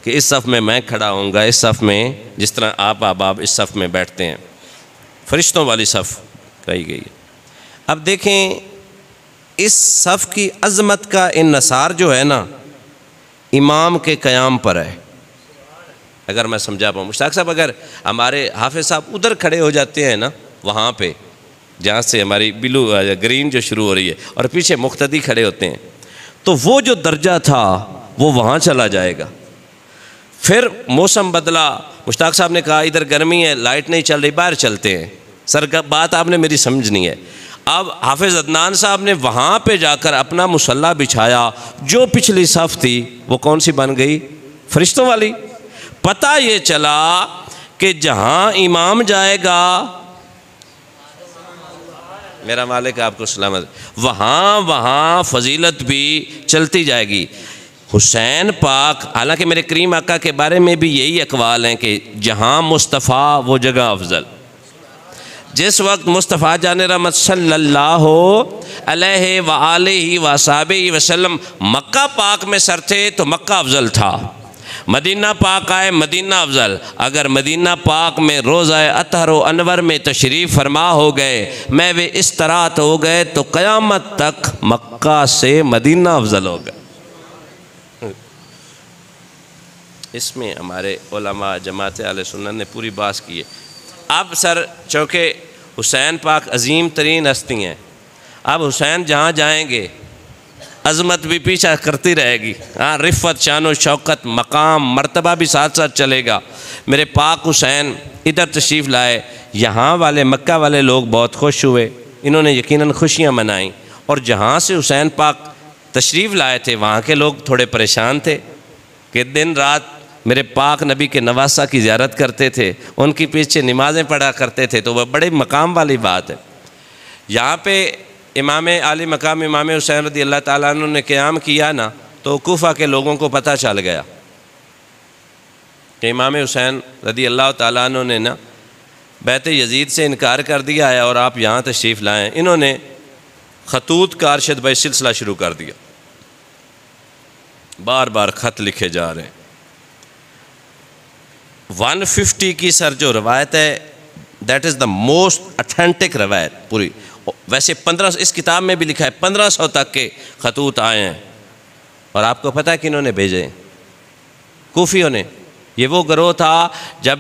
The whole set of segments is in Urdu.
کہ اس صف میں کھڑا ہوں گا، اس صف میں جس طرح آپ احباب اس صف میں بیٹھتے ہیں، فرشتوں والی صف کہی گئی ہے۔ اب دیکھیں اس صف کی عظمت کا انحصار جو ہے نا امام کے قیام پر ہے، اگر میں سمجھا پاؤں۔ مشتاق صاحب اگر ہمارے حافظ صاحب ادھر کھڑے ہو جاتے ہیں نا، وہاں پہ جہاں سے ہماری بلو گرین جو شروع ہو رہی ہے اور پیچھے مقتدی کھڑے ہوتے ہیں، تو وہ جو درجہ تھا وہ وہاں چلا جائے گا۔ پھر موسم بدلا، مشتاق صاحب نے کہا ادھر گرمی ہے، لائٹ نہیں چل رہی، باہر چلتے ہیں، سر بات آپ نے میری سمجھنی ہے۔ اب حافظ عدنان صاحب نے وہاں پہ جا کر اپنا مصلی بچھایا، جو پچھلی صف تھی وہ کون سی بن گئی؟ فرشتوں والی۔ پتہ یہ چلا کہ جہاں امام جائے گا، میرا مالک آپ کو سلامت، وہاں فضیلت بھی چلتی جائے گی۔ حسین پاک، حالانکہ میرے کریم آقا کے بارے میں بھی یہی اقوال ہیں کہ جہاں مصطفیٰ وہ جگہ افضل۔ جس وقت مصطفیٰ جان رحمت صلی اللہ علیہ وآلہ وصحبہ وسلم مکہ پاک میں سر تھے تو مکہ افضل تھا، مدینہ پاک آئے مدینہ افضل۔ اگر مدینہ پاک میں روضہ اطہر و انور میں تشریف فرما ہو گئے، میں وہ اس طرح ہو گئے تو قیامت تک مکہ سے مدینہ افضل ہو گئے۔ اس میں ہمارے علماء جماعت اہل سنت نے پوری بات کی ہے۔ اب سر چونکہ حسین پاک عظیم ترین ہستی ہیں، اب حسین جہاں جائیں گے عظمت بھی پیچھا کرتی رہے گی، رفت، شان و شوکت، مقام، مرتبہ بھی ساتھ ساتھ چلے گا۔ میرے پاک حسین ادھر تشریف لائے، یہاں والے مکہ والے لوگ بہت خوش ہوئے، انہوں نے یقیناً خوشیاں منائیں، اور جہاں سے حسین پاک تشریف لائے تھے وہاں کے لوگ تھوڑے پریشان تھے کہ دن رات میرے پاک نبی کے نواسہ کی زیارت کرتے تھے، ان کی پیچھے نمازیں پڑھا کرتے تھے، تو وہ بڑے مقام والی بات ہے۔ یہاں پہ امام عالی مقام امام حسین رضی اللہ تعالیٰ عنہ نے قیام کیا نا، تو کوفہ کے لوگوں کو پتہ چل گیا کہ امام حسین رضی اللہ تعالیٰ عنہ نے نا بیعت یزید سے انکار کر دیا ہے اور آپ یہاں تشریف لائیں۔ انہوں نے خطوط کا ارشد بھائی سلسلہ شروع کر دیا، بار بار خط لکھے جا رہے ہیں۔ 150 کی سر جو روایت ہے that is the most authentic روایت پوری، ویسے 1500 اس کتاب میں بھی لکھا ہے 1500 تک کے خطوط آئے ہیں، اور آپ کو پتہ ہے کہ انہوں نے بھیجے کوفیوں نے۔ یہ وہ گروہ تھا جب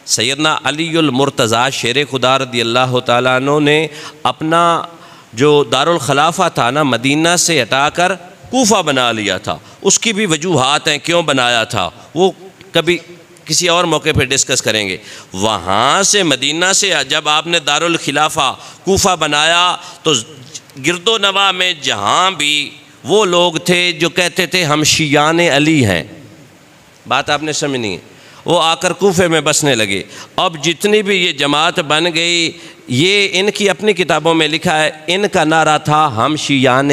سیدنا علی المرتضیٰ شیر خدا رضی اللہ تعالیٰ عنہ نے اپنا جو دارالخلافہ تھا نا مدینہ سے ہٹا کر کوفہ بنا لیا تھا، اس کی بھی وجوہات ہیں کیوں بنایا تھا، وہ کبھی کسی اور موقع پہ ڈسکس کریں گے۔ وہاں سے مدینہ سے جب آپ نے دارالخلافہ کوفہ بنایا تو گرد و نواح میں جہاں بھی وہ لوگ تھے جو کہتے تھے ہم شیعان علی ہیں، بات آپ نے سمجھنی ہے، وہ آ کر کوفے میں بسنے لگے۔ اب جتنی بھی یہ جماعت بن گئی، یہ ان کی اپنی کتابوں میں لکھا ہے، ان کا نعرہ تھا ہم شیعان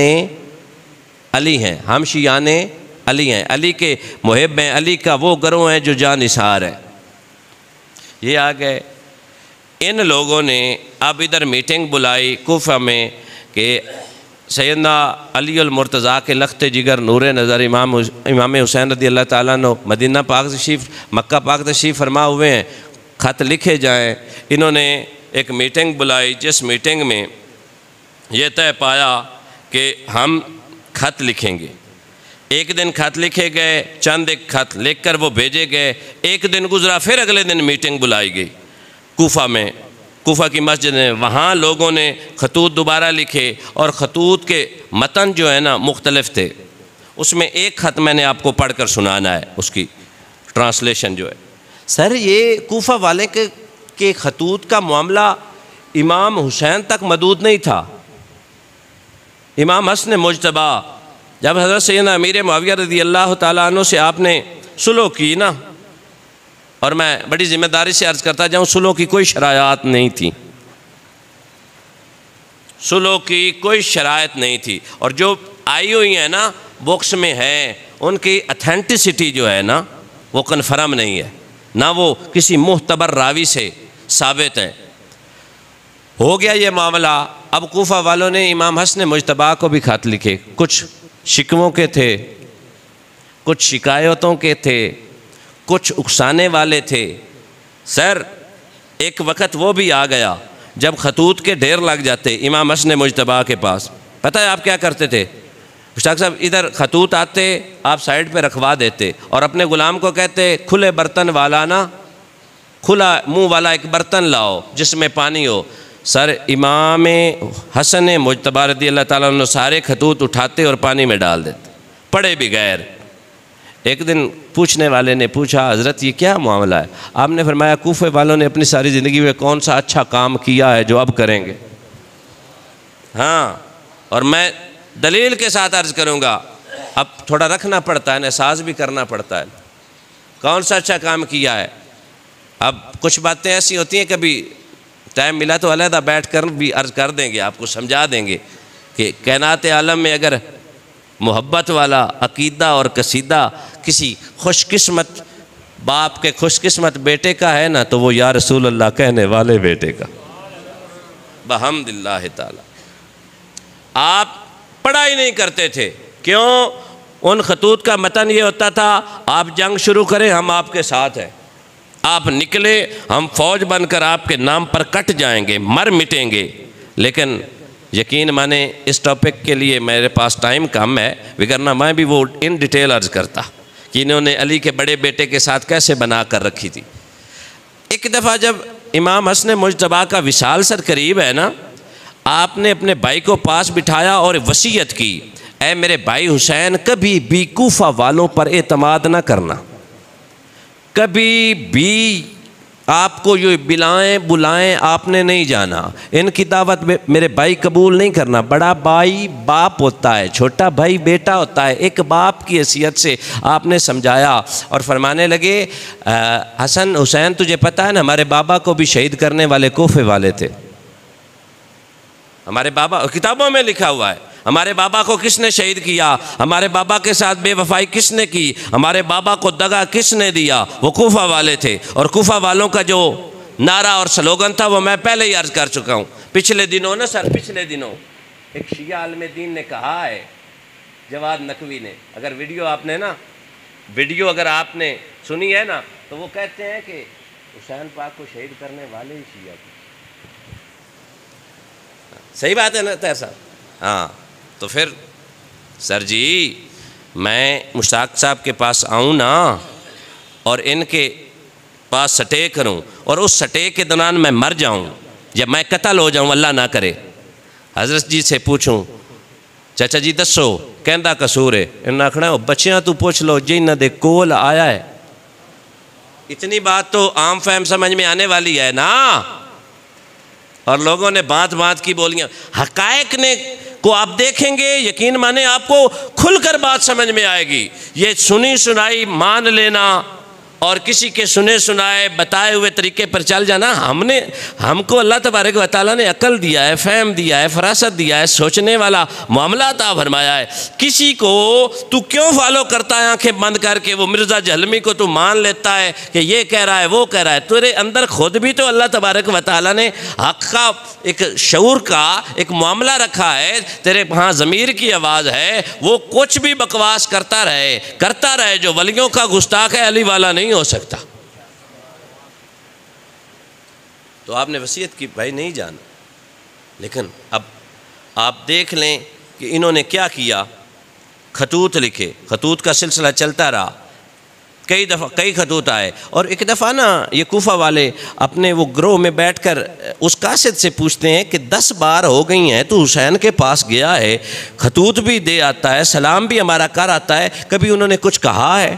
علی ہیں، ہم شیعان علی ہیں، علی کے محب ہیں، علی کا وہ گروہ ہیں جو جاں نثار ہے۔ یہ آ گئے، ان لوگوں نے اب ادھر میٹنگ بلائی کوفہ میں کہ سیدنا علی المرتضیٰ کے لخت جگر نور نظر امام حسین رضی اللہ تعالیٰ عنہ مدینہ پاک تشریف مکہ پاک تشریف فرما ہوئے ہیں، خط لکھے جائیں۔ انہوں نے ایک میٹنگ بلائی، جس میٹنگ میں یہ طے پایا کہ ہم خط لکھیں گے۔ ایک دن خط لکھے گئے، چند ایک خط لکھ کر وہ بھیجے گئے، ایک دن گزرا، پھر اگلے دن میٹنگ بلائی گئی کوفہ میں، کوفہ کی مسجد میں۔ وہاں لوگوں نے خطوط دوبارہ لکھے، اور خطوط کے متن جو ہے نا مختلف تھے۔ اس میں ایک خط میں نے آپ کو پڑھ کر سنانا ہے، اس کی ٹرانسلیشن جو ہے۔ سر یہ کوفہ والے کے خطوط کا معاملہ امام حسین تک محدود نہیں تھا۔ امام حسن مجتبیٰ جب حضرت سیدنا امیر معاویہ رضی اللہ تعالیٰ عنہ سے آپ نے صلح کی نا، اور میں بڑی ذمہ داری سے عرض کرتا جاؤں، صلح کی کوئی شرائط نہیں تھی، صلح کی کوئی شرائط نہیں تھی، اور جو آئی ہوئی ہیں نا بکس میں ہے، ان کی اتھینٹسٹی جو ہے نا وہ کنفرم نہیں ہے، نہ وہ کسی معتبر راوی سے ثابت ہے۔ ہو گیا یہ معاملہ۔ اب کوفہ والوں نے امام حسن مجتبیٰ کو بھی خط لکھے، کچھ شکووں کے تھے، کچھ شکایتوں کے تھے، کچھ اکسانے والے تھے. سر ایک وقت وہ بھی آ گیا جب خطوط کے ڈھیر لگ جاتے امام حسن مجتبیٰ کے پاس. پتہ ہے آپ کیا کرتے تھے؟ مشتاق صاحب ادھر خطوط آتے آپ سائڈ پہ رکھوا دیتے اور اپنے غلام کو کہتے کھلے برتن والا نا، کھلا منہ والا ایک برتن لاؤ جس میں پانی ہو. سر امام حسن مجتبیٰ رضی اللہ تعالیٰ عنہ سارے خطوط اٹھاتے اور پانی میں ڈال دیتے، پڑھے بغیر. ایک دن پوچھنے والے نے پوچھا حضرت یہ کیا معاملہ ہے؟ آپ نے فرمایا کوفے والوں نے اپنی ساری زندگی میں کون سا اچھا کام کیا ہے جو اب کریں گے؟ ہاں، اور میں دلیل کے ساتھ عرض کروں گا. اب تھوڑا رکھنا پڑتا ہے، احساس بھی کرنا پڑتا ہے کون سا اچھا کام کیا ہے. اب کچھ باتیں ایسی ہوتی ہیں کبھی ٹائم ملا تو علیحدہ بیٹھ کر بھی عرض کر دیں گے، آپ کو سمجھا دیں گے کہ کائنات عالم میں اگر محبت والا عقیدہ اور قصیدہ کسی خوش قسمت باپ کے خوش قسمت بیٹے کا ہے نا تو وہ یا رسول اللہ کہنے والے بیٹے کا بحمد اللہ تعالی. آپ پڑھائی نہیں کرتے تھے، کیوں؟ ان خطوط کا متن یہ ہوتا تھا آپ جنگ شروع کریں ہم آپ کے ساتھ ہیں، آپ نکلے ہم فوج بن کر آپ کے نام پر کٹ جائیں گے، مر مٹیں گے. لیکن یقین مانے اس ٹاپک کے لیے میرے پاس ٹائم کم ہے، وگرنہ میں بھی وہ ان ڈیٹیل عرض کرتا کہ انہوں نے علی کے بڑے بیٹے کے ساتھ کیسے بنا کر رکھی تھی. ایک دفعہ جب امام حسن مجتبیٰ کا وصال سر قریب ہے نا، آپ نے اپنے بھائی کو پاس بٹھایا اور وصیت کی اے میرے بھائی حسین کبھی بھی کوفہ والوں پر اعتماد نہ کرنا، کبھی بھی آپ کو یہ بلائیں آپ نے نہیں جانا، ان کی دعوت میرے بھائی قبول نہیں کرنا. بڑا بھائی باپ ہوتا ہے، چھوٹا بھائی بیٹا ہوتا ہے. ایک باپ کی حیثیت سے آپ نے سمجھایا اور فرمانے لگے حسن حسین تجھے پتہ ہے نا ہمارے بابا کو بھی شہید کرنے والے کوفے والے تھے. ہمارے بابا کتابوں میں لکھا ہوا ہے ہمارے بابا کو کس نے شہید کیا، ہمارے بابا کے ساتھ بے وفائی کس نے کی، ہمارے بابا کو دغا کس نے دیا، وہ کوفہ والے تھے. اور کوفہ والوں کا جو نعرہ اور سلوگن تھا وہ میں پہلے ہی عرض کر چکا ہوں. پچھلے دنوں ایک شیعہ عالم دین نے کہا ہے، جواد نقوی نے، اگر ویڈیو اگر آپ نے سنی ہے نا تو وہ کہتے ہیں کہ حسین پاک کو شہید کرنے والے ہی شیعہ تھے. صحیح بات ہے نا طاہر صاحب؟ ہاں. تو پھر سر جی میں مشتاق صاحب کے پاس آؤں نا اور ان کے پاس سٹے کروں اور اس سٹے کے دوران میں مر جاؤں یا میں قتل ہو جاؤں اللہ نہ کرے، حضرت جی سے پوچھوں چاچا جی دسو کہندہ قصور ہے، انہوں نے آکھنا ہے بچیاں تو پوچھ لو جنہ دے کول آیا ہے. اتنی بات تو عام فہم سمجھ میں آنے والی ہے نا، اور لوگوں نے بات کی بولیاں. حقائق کو آپ دیکھیں گے یقین مانے آپ کو کھل کر بات سمجھ میں آئے گی. یہ سنی سنائی مان لینا اور کسی کے سنے سنائے بتائے ہوئے طریقے پر چل جانا، ہم کو اللہ تبارک و تعالیٰ نے عقل دیا ہے، فہم دیا ہے، فراست دیا ہے، سوچنے والا معاملہ عطا فرمایا ہے. کسی کو تو کیوں فالو کرتا ہے آنکھیں بند کر کے؟ وہ مرزا جہلمی کو تو مان لیتا ہے کہ یہ کہہ رہا ہے وہ کہہ رہا ہے، تیرے اندر خود بھی تو اللہ تبارک و تعالیٰ نے حق کا ایک شعور کا ایک معاملہ رکھا ہے، تیرے ہاں ضمیر کی آواز ہے. وہ کچھ بھی بکواس کرتا رہے جو ولیوں کا گستاخ ہے علی والا نہیں ہو سکتا. تو آپ نے وصیت کی بھائی نہیں جانا، لیکن اب آپ دیکھ لیں کہ انہوں نے کیا کیا. خطوط لکھے، خطوط کا سلسلہ چلتا رہا، کئی خطوط آئے. اور ایک دفعہ نا یہ کوفہ والے اپنے وہ گروہ میں بیٹھ کر اس قاصد سے پوچھتے ہیں کہ 10 بار ہو گئی ہیں تو حسین کے پاس گیا ہے، خطوط بھی دے آتا ہے، سلام بھی ہمارا کر آتا ہے، کبھی انہوں نے کچھ کہا ہے؟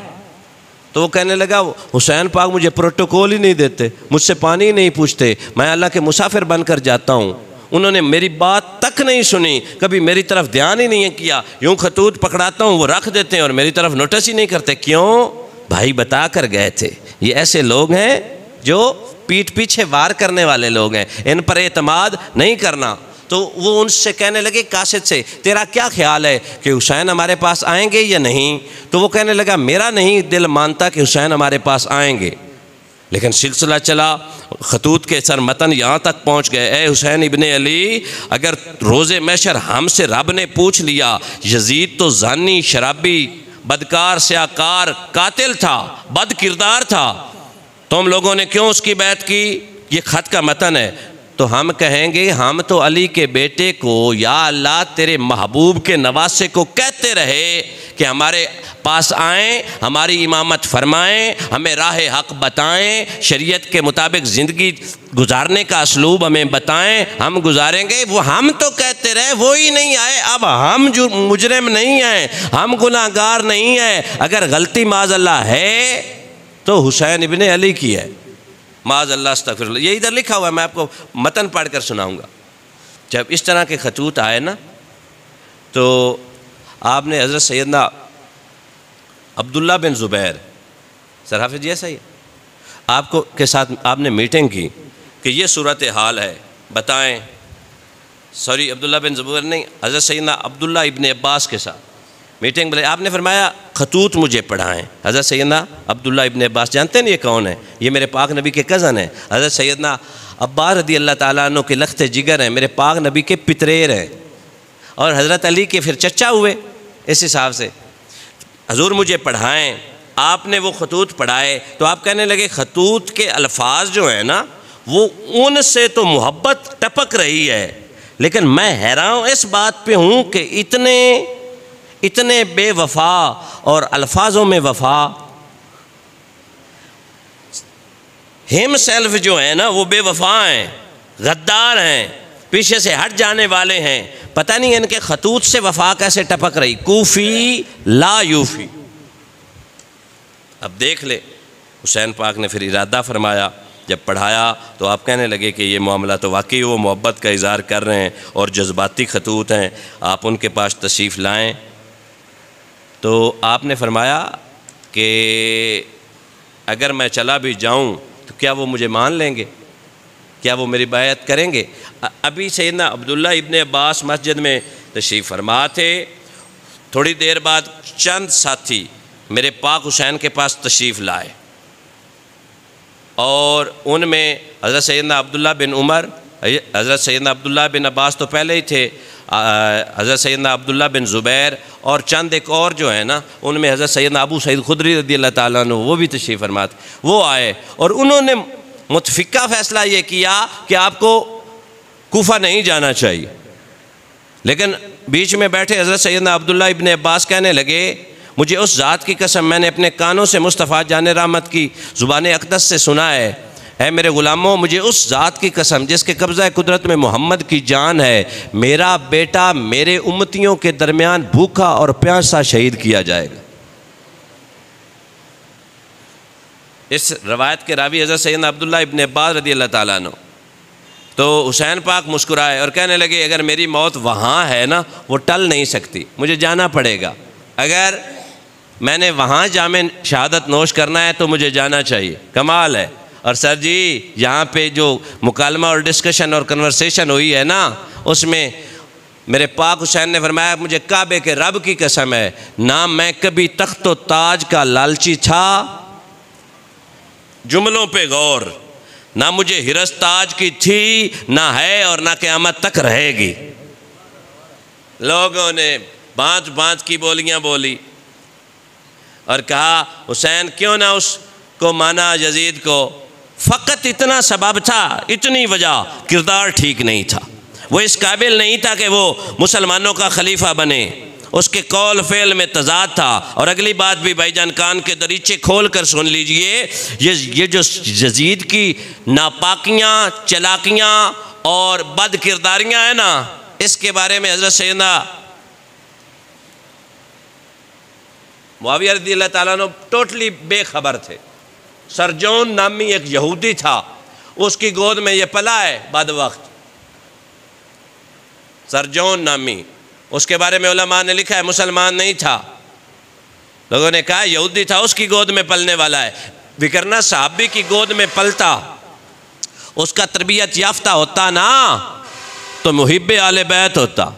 تو وہ کہنے لگا حسین پاک مجھے پروٹوکول ہی نہیں دیتے، مجھ سے پانی ہی نہیں پوچھتے، میں اللہ کے مسافر بن کر جاتا ہوں، انہوں نے میری بات تک نہیں سنی، کبھی میری طرف دھیان ہی نہیں کیا، یوں خطوط پکڑاتا ہوں وہ رکھ دیتے ہیں اور میری طرف نوٹس ہی نہیں کرتے. کیوں؟ بھائی بتا کر گئے تھے. یہ ایسے لوگ ہیں جو پیٹھ پیچھے وار کرنے والے لوگ ہیں، ان پر اعتماد نہیں کرنا. تو وہ ان سے کہنے لگے قاصد سے تیرا کیا خیال ہے کہ حسین ہمارے پاس آئیں گے یا نہیں؟ تو وہ کہنے لگا میرا نہیں دل مانتا کہ حسین ہمارے پاس آئیں گے. لیکن سلسلہ چلا، خطوط کے سر متن یہاں تک پہنچ گئے، اے حسین ابن علی اگر روز محشر ہم سے رب نے پوچھ لیا یزید تو زانی شرابی بدکار سیاکار قاتل تھا، بد کردار تھا، تم لوگوں نے کیوں اس کی بیعت کی؟ یہ خط کا متن ہے۔ تو ہم کہیں گے ہم تو علی کے بیٹے کو یا اللہ تیرے محبوب کے نواسے کو کہتے رہے کہ ہمارے پاس آئیں، ہماری امامت فرمائیں، ہمیں راہ حق بتائیں، شریعت کے مطابق زندگی گزارنے کا اسلوب ہمیں بتائیں، ہم گزاریں گے۔ وہ ہم تو کہتے رہے، وہی نہیں آئے۔ اب ہم جو مجرم نہیں ہیں، ہم گناہ گار نہیں ہیں، اگر غلطی معاذ اللہ ہے تو حسین ابن علی کی ہے، معاذ اللہ استغفر اللہ۔ یہ ادھر لکھا ہوا ہے، میں آپ کو متن پڑھ کر سناؤں گا۔ جب اس طرح کے خطوط آئے نا تو آپ نے حضرت سیدنا عبداللہ بن زبیر، سر حافظ جی ایسا ہی ہے، آپ کو کے ساتھ آپ نے میٹنگ کی کہ یہ صورتحال ہے، بتائیں۔ سوری عبداللہ بن زبیر نہیں، حضرت سیدنا عبداللہ ابن عباس کے ساتھ میٹنگ بلے، آپ نے فرمایا خطوط مجھے پڑھائیں۔ حضرت سیدنا عبداللہ ابن عباس جانتے ہیں یہ کون ہے؟ یہ میرے پاک نبی کے کزن ہیں، حضرت سیدنا عباس رضی اللہ تعالیٰ عنہ کے لخت جگر ہیں، میرے پاک نبی کے پتریر ہیں، اور حضرت علی کے پھر چچا ہوئے۔ اس حساب سے حضور مجھے پڑھائیں۔ آپ نے وہ خطوط پڑھائے تو آپ کہنے لگے خطوط کے الفاظ جو ہیں نا وہ ان سے تو محبت ٹپک رہی ہے، لیکن میں حیران اس بات پہ ہوں کہ اتنے بے وفا اور الفاظوں میں وفا، ہم سیلف جو ہیں نا وہ بے وفا ہیں، غدار ہیں، پیچھے سے ہٹ جانے والے ہیں، پتہ نہیں ان کے خطوط سے وفا کیسے ٹپک رہی۔ کوفی لا یوفی۔ اب دیکھ لے، حسین پاک نے پھر ارادہ فرمایا، جب پڑھایا تو آپ کہنے لگے کہ یہ معاملہ تو واقعی وہ محبت کا اظہار کر رہے ہیں اور جذباتی خطوط ہیں، آپ ان کے پاس تشریف لائیں۔ تو آپ نے فرمایا کہ اگر میں چلا بھی جاؤں تو کیا وہ مجھے مان لیں گے؟ کیا وہ میری بیعت کریں گے؟ ابھی سیدنا عبداللہ ابن عباس مسجد میں تشریف فرما تھے، تھوڑی دیر بعد چند ساتھی میرے پاک حسین کے پاس تشریف لائے، اور ان میں حضرت سیدنا عبداللہ بن عمر، حضرت سیدنا عبداللہ بن عباس تو پہلے ہی تھے، حضرت سیدنا عبداللہ بن زبیر اور چند ایک اور جو ہیں نا، ان میں حضرت سیدنا ابو سعید خدری رضی اللہ تعالیٰ عنہ وہ بھی تشریف فرما تھے۔ وہ آئے اور انہوں نے متفقہ فیصلہ یہ کیا کہ آپ کو کوفہ نہیں جانا چاہیے، لیکن بیچ میں بیٹھے حضرت سیدنا عبداللہ ابن عباس کہنے لگے مجھے اس ذات کی قسم، میں نے اپنے کانوں سے مصطفیٰ جان رحمت کی زبان اقدس سے سنا ہے، اے میرے غلاموں مجھے اس ذات کی قسم جس کے قبضہ قدرت میں محمد کی جان ہے، میرا بیٹا میرے امتیوں کے درمیان بھوکا اور پیاسا شہید کیا جائے گا۔ اس روایت کے راوی حضرت سیدنا عبداللہ ابن عباس رضی اللہ تعالیٰ عنہ۔ تو حسین پاک مسکرائے اور کہنے لگے اگر میری موت وہاں ہے نا وہ ٹل نہیں سکتی، مجھے جانا پڑے گا، اگر میں نے وہاں جامع شہادت نوش کرنا ہے تو مجھے جانا چاہیے۔ کمال ہے۔ اور سر جی یہاں پہ جو مکالمہ اور ڈسکشن اور کنورسیشن ہوئی ہے نا، اس میں میرے پاک حسین نے فرمایا مجھے کعبے کے رب کی قسم ہے، نہ میں کبھی تخت و تاج کا لالچی تھا، جملوں پہ غور، نہ مجھے ہرس تاج کی تھی، نہ ہے اور نہ قیامت تک رہے گی۔ لوگوں نے بانت بانت کی بولیاں بولی اور کہا حسین کیوں نہ اس کو مانا یزید کو، فقط اتنا سبب تھا، اتنی وجہ، کردار ٹھیک نہیں تھا، وہ اس قابل نہیں تھا کہ وہ مسلمانوں کا خلیفہ بنے، اس کے قول فعل میں تضاد تھا۔ اور اگلی بات بھی بھائی جان کان کے دریچے کھول کر سن لیجئے، یہ جو یزید کی ناپاکیاں، چلاکیاں اور بد کرداریاں ہیں نا، اس کے بارے میں حضرت سیدنا معاویہ رضی اللہ تعالیٰ عنہ ٹوٹلی بے خبر تھے۔ سرجون نامی ایک یہودی تھا، اس کی گود میں یہ پلا ہے بعد وقت، سرجون نامی، اس کے بارے میں علماء نے لکھا ہے مسلمان نہیں تھا، لوگوں نے کہا یہودی تھا، اس کی گود میں پلنے والا ہے، وکرنا صحابی کی گود میں پلتا، اس کا تربیت یافتہ ہوتا نا تو محب آل بیت ہوتا۔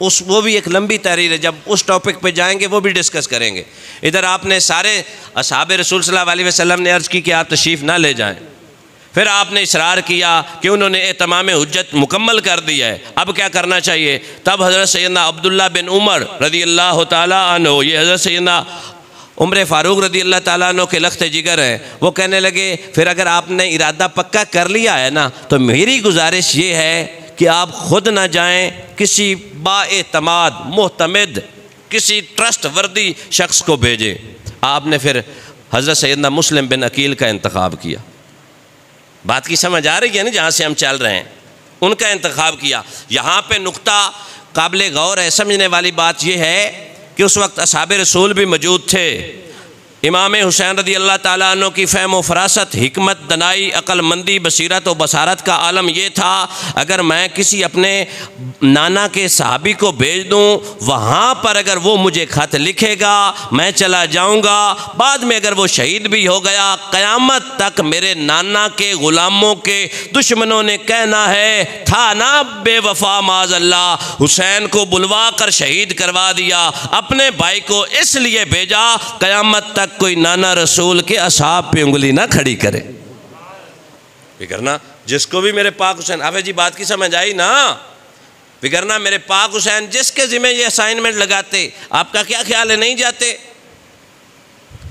وہ بھی ایک لمبی تحریر ہے، جب اس ٹاپک پہ جائیں گے وہ بھی ڈسکس کریں گے۔ ادھر آپ نے سارے اصحاب رسول صلی اللہ علیہ وسلم نے عرض کی کہ آپ تشریف نہ لے جائیں، پھر آپ نے اصرار کیا کہ انہوں نے اتمام حجت مکمل کر دیا ہے، اب کیا کرنا چاہیے؟ تب حضرت سیدنا عبداللہ بن عمر رضی اللہ تعالیٰ عنہ، یہ حضرت سیدنا عمر فاروق رضی اللہ تعالیٰ عنہ کے لخت جگر ہیں، وہ کہنے لگے پھر اگر آپ نے ارادہ پکا کر لیا ہے نا تو میری گزارش یہ ہے کہ آپ خود نہ جائیں، کسی بااعتماد معتمد کسی ٹرسٹ وردی شخص کو بھیجیں۔ آپ نے پھر حضرت سیدنا مسلم بن عقیل کا انتخاب کیا۔ بات کی سمجھ آ رہی ہے نا جہاں سے ہم چل رہے ہیں؟ ان کا انتخاب کیا۔ یہاں پہ نقطہ قابل غور ہے، سمجھنے والی بات یہ ہے کہ اس وقت اصحاب رسول بھی موجود تھے۔ امام حسین رضی اللہ تعالیٰ عنہ کی فہم و فراست، حکمت، دانائی، عقل مندی، بصیرت و بصارت کا عالم یہ تھا، اگر میں کسی اپنے نانا کے صحابی کو بھیج دوں، وہاں پر اگر وہ مجھے خط لکھے گا میں چلا جاؤں گا، بعد میں اگر وہ شہید بھی ہو گیا، قیامت تک میرے نانا کے غلاموں کے دشمنوں نے کہنا ہے تھا نا بے وفا معاذ اللہ، حسین کو بلوا کر شہید کروا دیا، اپنے بھائی کو اس لیے بھیجا قیامت تک کوئی نانا رسول کے اصحاب پہ انگلی نہ کھڑی کرے۔ بگرنا جس کو بھی میرے پاک حسین، آفے جی بات کی سمجھ آئی نا؟ بگرنا میرے پاک حسین جس کے ذمہ یہ اسائنمنٹ لگاتے، آپ کا کیا خیال ہے نہیں جاتے؟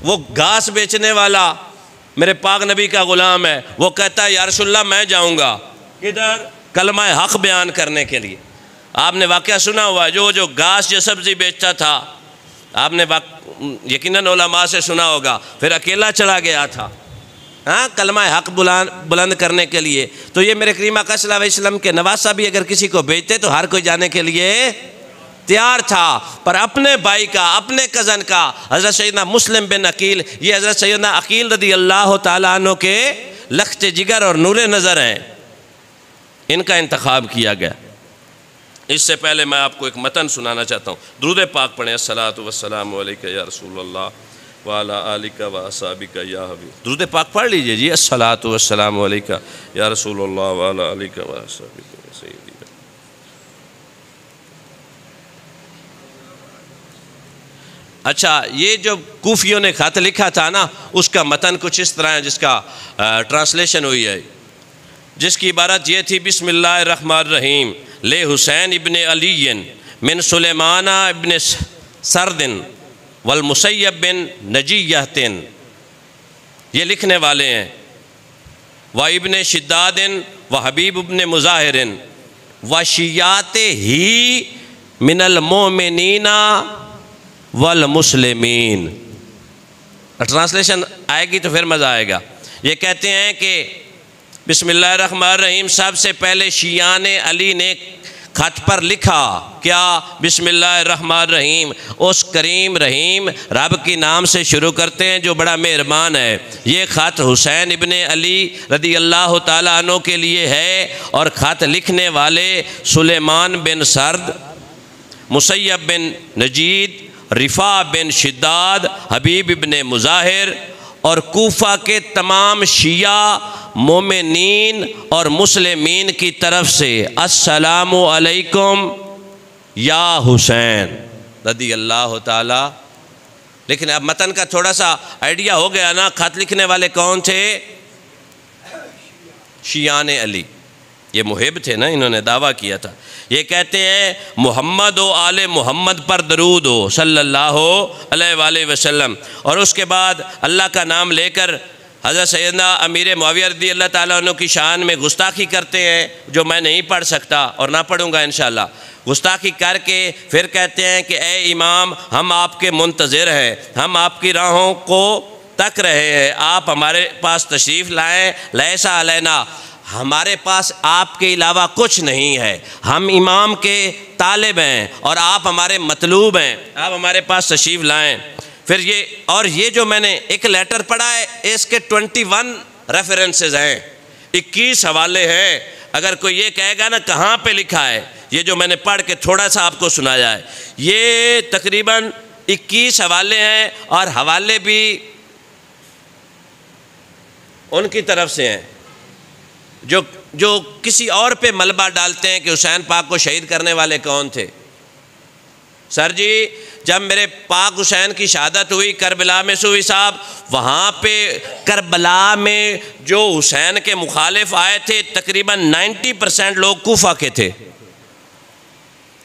وہ گھاس بیچنے والا میرے پاک نبی کا غلام ہے، وہ کہتا ہے یا رسول اللہ میں جاؤں گا کدھر؟ کلمہ حق بیان کرنے کے لیے۔ آپ نے واقعہ سنا ہوا ہے، جو گھاس یا سبزی بیچتا تھا، آپ نے یقیناً علماء سے سنا ہوگا، پھر اکیلا چلا گیا تھا کلمہ حق بلند کرنے کے لیے۔ تو یہ میرے کریم آقا صلی اللہ علیہ وسلم کے نواسہ بھی اگر کسی کو بھیجتے تو ہر کوئی جانے کے لیے تیار تھا، پر اپنے بھائی کا، اپنے کزن کا، حضرت سیدنا مسلم بن عقیل، یہ حضرت سیدنا عقیل رضی اللہ تعالیٰ عنہ کے لخت جگر اور نور نظر ہیں، ان کا انتخاب کیا گیا۔ اس سے پہلے میں آپ کو ایک متن سنانا چاہتا ہوں، درود پاک پڑھیں، الصلاۃ والسلام علیک یا رسول اللہ وعلی آلک و اصحابک یا حبیب۔ درود پاک پڑھ لیجئے جی، الصلاۃ والسلام علیک یا رسول اللہ وعلی آلک و اصحابک یا سیدی۔ اچھا، یہ جو کوفیوں نے خط لکھا تھا نا، اس کا متن کچھ اس طرح ہے، جس کا ٹرانسلیشن ہوئی ہے، جس کی عبارت یہ تھی: بسم اللہ الرحمن الرحیم، لے حسین ابن علی من سلیمان ابن سرد والمسیب بن نجیہت، یہ لکھنے والے ہیں، و ابن شداد و حبیب ابن مظاہر و شیعات ہی من المؤمنین والمسلمین۔ ٹرانسلیشن آئے گی تو پھر مزہ آئے گا۔ یہ کہتے ہیں کہ بسم اللہ الرحمن الرحیم، سب سے پہلے شیعان علی نے خط پر لکھا کیا؟ بسم اللہ الرحمن الرحیم، اس کریم رحیم رب کی نام سے شروع کرتے ہیں جو بڑا مہربان ہے۔ یہ خط حسین ابن علی رضی اللہ تعالیٰ عنہ کے لیے ہے، اور خط لکھنے والے سلیمان بن سرد، مسیب بن نجید، رفاع بن شداد، حبیب ابن مظاہر اور کوفہ کے تمام شیعہ مومنین اور مسلمین کی طرف سے السلام علیکم یا حسین رضی اللہ تعالی۔ لیکن اب متن کا تھوڑا سا آئیڈیا ہو گیا نا، خط لکھنے والے کون تھے؟ شیعان علی، یہ محب تھے نا، انہوں نے دعویٰ کیا تھا۔ یہ کہتے ہیں محمد و آل محمد پر درود ہو صلی اللہ علیہ وآلہ وسلم، اور اس کے بعد اللہ کا نام لے کر حضرت سیدنا امیر معاویہ رضی اللہ تعالیٰ عنہ کی شان میں گستاخی کرتے ہیں، جو میں نہیں پڑھ سکتا اور نہ پڑھوں گا انشاءاللہ۔ گستاخی کر کے پھر کہتے ہیں کہ اے امام، ہم آپ کے منتظر ہیں، ہم آپ کی راہوں کو تک رہے ہیں، آپ ہمارے پاس تشریف لائیں، لیسا علینا، ہمارے پاس آپ کے علاوہ کچھ نہیں ہے، ہم امام کے طالب ہیں اور آپ ہمارے مطلوب ہیں، آپ ہمارے پاس تشریف لائیں۔ پھر یہ جو میں نے ایک لیٹر پڑھا ہے، اس کے 21 ریفرنسز ہیں، 21 حوالے ہیں۔ اگر کوئی یہ کہے گا نا کہاں پہ لکھا ہے، یہ جو میں نے پڑھ کے تھوڑا سا آپ کو سنایا ہے، یہ تقریباً 21 حوالے ہیں، اور حوالے بھی ان کی طرف سے ہیں جو کسی اور پہ ملبہ ڈالتے ہیں کہ حسین پاک کو شہید کرنے والے کون تھے۔ سر جی جب میرے پاک حسین کی شہادت ہوئی کربلا میں سوئی صاحب، وہاں پہ کربلا میں جو حسین کے مخالف آئے تھے تقریباً 90% لوگ کوفہ کے تھے،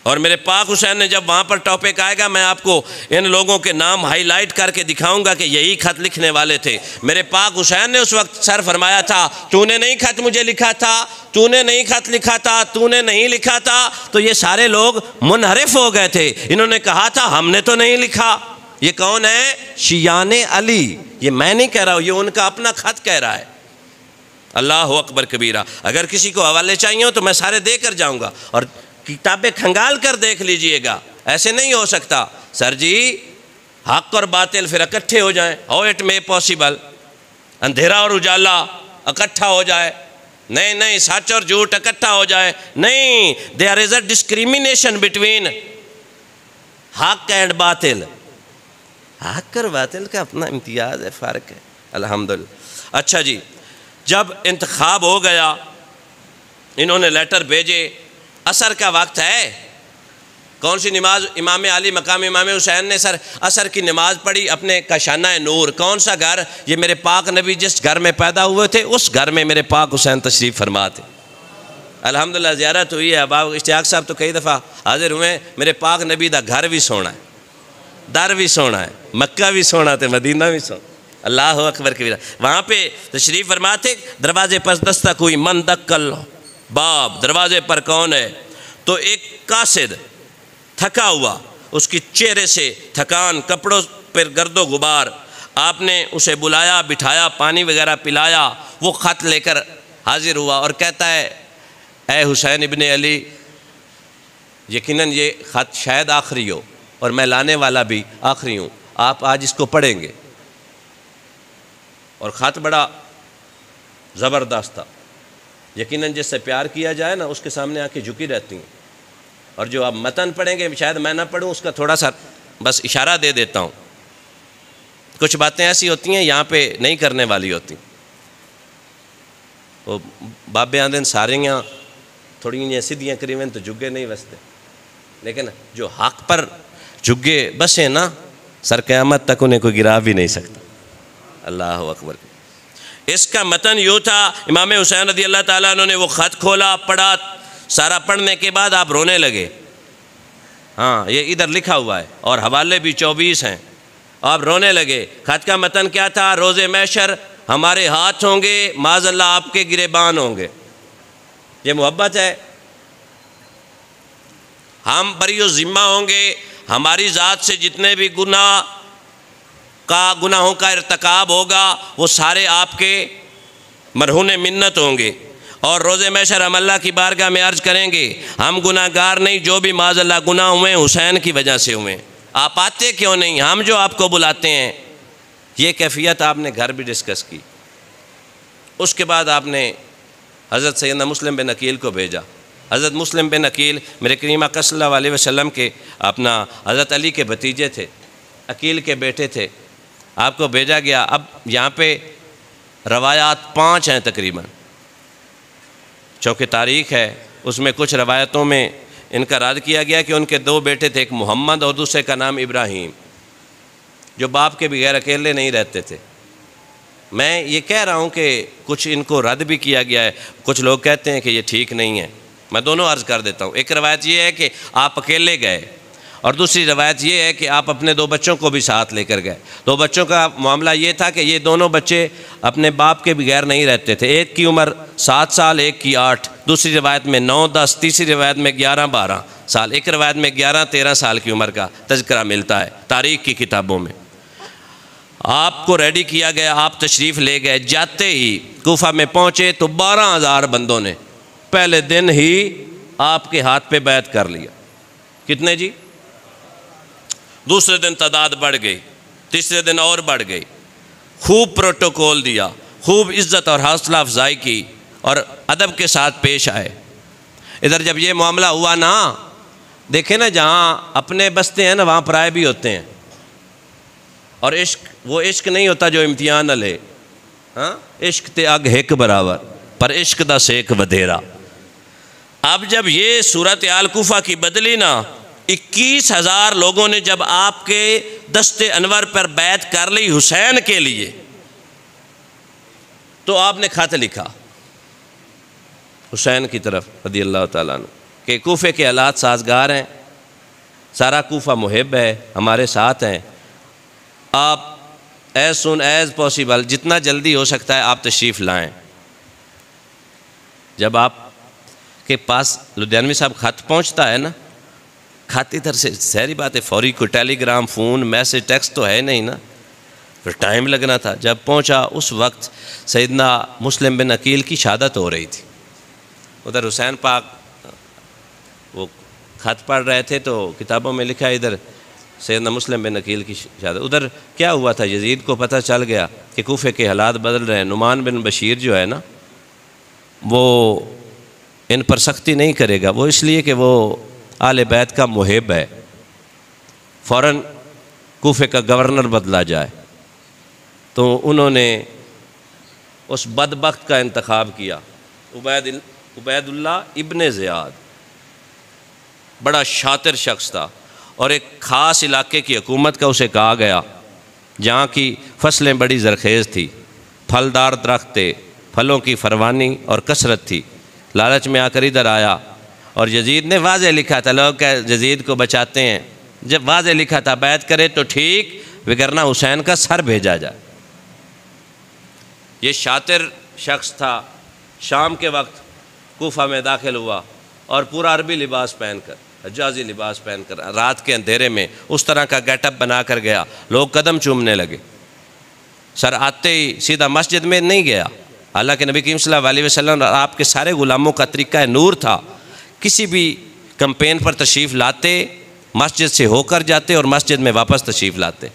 اور میرے پاک حسین نے جب وہاں پر ٹاپک آئے گا میں آپ کو ان لوگوں کے نام ہائی لائٹ کر کے دکھاؤں گا کہ یہی خط لکھنے والے تھے۔ میرے پاک حسین نے اس وقت سر فرمایا تھا، تو نے نہیں خط مجھے لکھا تھا، تو نے نہیں خط لکھا تھا، تو نے نہیں لکھا تھا۔ تو یہ سارے لوگ منحرف ہو گئے تھے، انہوں نے کہا تھا ہم نے تو نہیں لکھا۔ یہ کون ہے؟ شیعان علی۔ یہ میں نہیں کہہ رہا ہوں، یہ ان کا اپنا خط کہہ رہا ہے۔ اللہ اکبر کبیرہ۔ اگر کسی کو حوالے چاہیے ہو تو میں سارے دے کر جاؤں گا، اور کتابیں کھنگال کر دیکھ لیجئے گا۔ ایسے نہیں ہو سکتا سر جی، حق اور باطل پھر اکٹھے ہو جائیں۔ ہاؤ اٹ مے پاسبل، اندھیرا اور اجالا اکٹھا ہو جائے؟ نہیں نہیں، سچ اور جھوٹ اکٹھا ہو جائے؟ نہیں، there is a discrimination between حق اینڈ باطل۔ حق اور باطل کا اپنا امتیاز ہے، فرق ہے، الحمدللہ۔ اچھا جی، جب انتخاب ہو گیا، انہوں نے لیٹر بھیجے، عصر کا وقت ہے، کون سی نماز؟ امام علی مقام امام حسین نے سر عصر کی نماز پڑھی اپنے کاشانہ نور۔ کون سا گھر؟ یہ میرے پاک نبی جس گھر میں پیدا ہوئے تھے اس گھر میں میرے پاک حسین تشریف فرما تھے۔ الحمدللہ زیارت ہوئی ہے، ابا اشتیاق صاحب تو کئی دفعہ حاضر ہوئے۔ میرے پاک نبی دا گھر بھی سونا ہے، در بھی سونا ہے، مکہ بھی سونا تھے، مدینہ بھی سونا۔ اللہ اکبر کبیرہ۔ وہاں پہ تشریف فرما تھے، دروازے پر دستک ہوئی، من دکل باب، دروازے پر کون ہے؟ تو ایک قاصد تھکا ہوا، اس کی چہرے سے تھکان، کپڑوں پر گرد و غبار، آپ نے اسے بلایا، بٹھایا، پانی وغیرہ پلایا، وہ خط لے کر حاضر ہوا اور کہتا ہے اے حسین ابن علی، یقیناً یہ خط شاید آخری ہو اور میں لانے والا بھی آخری ہوں، آپ آج اس کو پڑھیں گے۔ اور خط بڑا زبردست تھا، یقیناً جس سے پیار کیا جائے نا اس کے سامنے آ کے جھکی رہتی ہیں، اور جو آپ متن پڑھیں گے شاید میں نہ پڑھوں، اس کا تھوڑا سا بس اشارہ دے دیتا ہوں۔ کچھ باتیں ایسی ہوتی ہیں یہاں پہ نہیں کرنے والی ہوتی، وہ بابے آندن ساریاں تھوڑی سیدھیاں کریویں تو جھگے نہیں بستے، لیکن جو حق پر جھگے بسیں نا سر قیامت تک انہیں کوئی گرا بھی نہیں سکتا۔ اللہ اکبر۔ اس کا متن یوں تھا، امام حسین رضی اللہ تعالیٰ عنہ نے وہ خط کھولا، پڑھا، سارا پڑھنے کے بعد آپ رونے لگے۔ ہاں یہ ادھر لکھا ہوا ہے اور حوالے بھی 24 ہیں۔ آپ رونے لگے۔ خط کا متن کیا تھا؟ روز محشر ہمارے ہاتھ ہوں گے، معاذ اللہ آپ کے گریبان ہوں گے۔ یہ محبت ہے۔ ہم بری و ذمہ ہوں گے، ہماری ذات سے جتنے بھی گناہوں کا ارتکاب ہوگا وہ سارے آپ کے مرہون منت ہوں گے، اور روز محشر ہم اللہ کی بارگاہ میں عرض کریں گے ہم گناہ گار نہیں، جو بھی معاذ اللہ گناہ ہوئے حسین کی وجہ سے ہوئے، آپ آتے کیوں نہیں، ہم جو آپ کو بلاتے ہیں۔ یہ کیفیت آپ نے گھر بھی ڈسکس کی۔ اس کے بعد آپ نے حضرت سیدنا مسلم بن عقیل کو بھیجا۔ حضرت مسلم بن عقیل میرے کریم آقا صلی اللہ علیہ وسلم کے اپنا حضرت علی کے بھتیجے تھے، عقیل کے بیٹے تھے۔ آپ کو بھیجا گیا۔ اب یہاں پہ روایات 5 ہیں تقریباً، چونکہ تاریخ ہے، اس میں کچھ روایتوں میں ان کا رد کیا گیا کہ ان کے 2 بیٹے تھے، ایک محمد اور دوسرے کا نام ابراہیم، جو باپ کے بغیر اکیلے نہیں رہتے تھے۔ میں یہ کہہ رہا ہوں کہ کچھ ان کو رد بھی کیا گیا ہے، کچھ لوگ کہتے ہیں کہ یہ ٹھیک نہیں ہے، میں دونوں عرض کر دیتا ہوں۔ ایک روایت یہ ہے کہ آپ اکیلے گئے، اور دوسری روایت یہ ہے کہ آپ اپنے 2 بچوں کو بھی ساتھ لے کر گئے۔ 2 بچوں کا معاملہ یہ تھا کہ یہ دونوں بچے اپنے باپ کے بغیر نہیں رہتے تھے، ایک کی عمر 7 سال، ایک کی 8، دوسری روایت میں 9 10، تیسری روایت میں 11 12 سال، ایک روایت میں 11 13 سال کی عمر کا تذکرہ ملتا ہے تاریخ کی کتابوں میں۔ آپ کو ریڈی کیا گیا، آپ تشریف لے گئے۔ جاتے ہی کوفہ میں پہنچے تو 12,000 بندوں نے پہلے دن ہی آپ کے ہاتھ پہ بیعت کر لیا۔ کتنے جی؟ دوسرے دن تعداد بڑھ گئی، تیسرے دن اور بڑھ گئی۔ خوب پروٹوکول دیا، خوب عزت اور حوصلہ افزائی کی، اور ادب کے ساتھ پیش آئے۔ ادھر جب یہ معاملہ ہوا نا، دیکھیں نا جہاں اپنے بستے ہیں نا وہاں پرائے بھی ہوتے ہیں، اور عشق وہ عشق نہیں ہوتا جو امتحان نہ لے۔ ہاں، عشق تے اگ ہک برابر، پر عشق دا سیک ودھیرا۔ اب جب یہ صورتحال کوفہ کی بدلی نا، 21,000 لوگوں نے جب آپ کے دست انور پر بیعت کر لی حسین کے لیے، تو آپ نے خط لکھا حسین کی طرف رضی اللہ تعالیٰ عنہ کہ کوفے کے حالات سازگار ہیں، سارا کوفہ محب ہے، ہمارے ساتھ ہیں، آپ ایز سون ایز پاسبل جتنا جلدی ہو سکتا ہے آپ تشریف لائیں۔ جب آپ کے پاس لدھیانوی صاحب خط پہنچتا ہے نا، خط ادھر سے ظاہری بات ہے، فوری کوئی ٹیلی گرام، فون، میسج، ٹیکسٹ تو ہے نہیں نا، پھر ٹائم لگنا تھا۔ جب پہنچا اس وقت سیدنا مسلم بن عقیل کی شہادت ہو رہی تھی، ادھر حسین پاک وہ خط پڑھ رہے تھے، تو کتابوں میں لکھا ہے ادھر سیدنا مسلم بن عقیل کی شہادت۔ ادھر کیا ہوا تھا، یزید کو پتہ چل گیا کہ کوفے کے حالات بدل رہے ہیں، نعمان بن بشیر جو ہے نا وہ ان پر سختی نہیں کرے گا، وہ اس لیے کہ وہ آل بیت کا محب ہے، فوراً کوفے کا گورنر بدلا جائے۔ تو انہوں نے اس بدبخت کا انتخاب کیا، عبید اللہ ابن زیاد، بڑا شاطر شخص تھا، اور ایک خاص علاقے کی حکومت کا اسے کہا گیا جہاں کی فصلیں بڑی زرخیز تھی، پھلدار درخت تھے، پھلوں کی فراوانی اور کثرت تھی۔ لالچ میں آ کر ادھر آیا، اور یزید نے واضح لکھا تھا، لوگ کہ یزید کو بچاتے ہیں، جب واضح لکھا تھا بیعت کرے تو ٹھیک، وگرنہ حسین کا سر بھیجا جائے۔ یہ شاطر شخص تھا، شام کے وقت کوفہ میں داخل ہوا اور پورا عربی لباس پہن کر، حجازی لباس پہن کر، رات کے اندھیرے میں اس طرح کا گیٹ اپ بنا کر گیا، لوگ قدم چومنے لگے۔ سر آتے ہی سیدھا مسجد میں نہیں گیا، حالانکہ نبی کریم صلی اللہ علیہ وسلم اور آپ کے سارے غلاموں کا طریقہ نور تھا، کسی بھی کمپین پر تشریف لاتے مسجد سے ہو کر جاتے اور مسجد میں واپس تشریف لاتے۔